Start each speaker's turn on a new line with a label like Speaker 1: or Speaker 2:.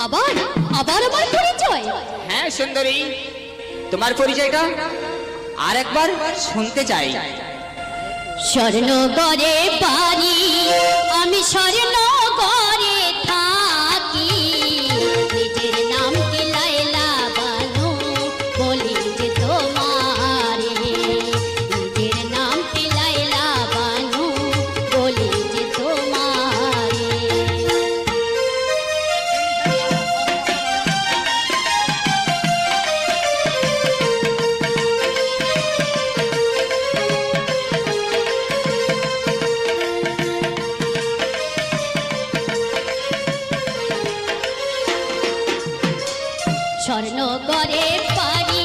Speaker 1: আবার আবার আমার পরিচয়?
Speaker 2: হ্যাঁ সুন্দরী, তোমার পরিচয়টা আর একবার শুনতে চাই।
Speaker 1: স্বর্ণগরে বাড়ি, আমি স্বর্ণগরে থাকি। নিজের নাম কি লাইলা বানু, বলি যে তোমারে। নিজের নাম কি লাইলা বানু, বলি যে তোমারে। স্বর্ণগরে বাড়ি,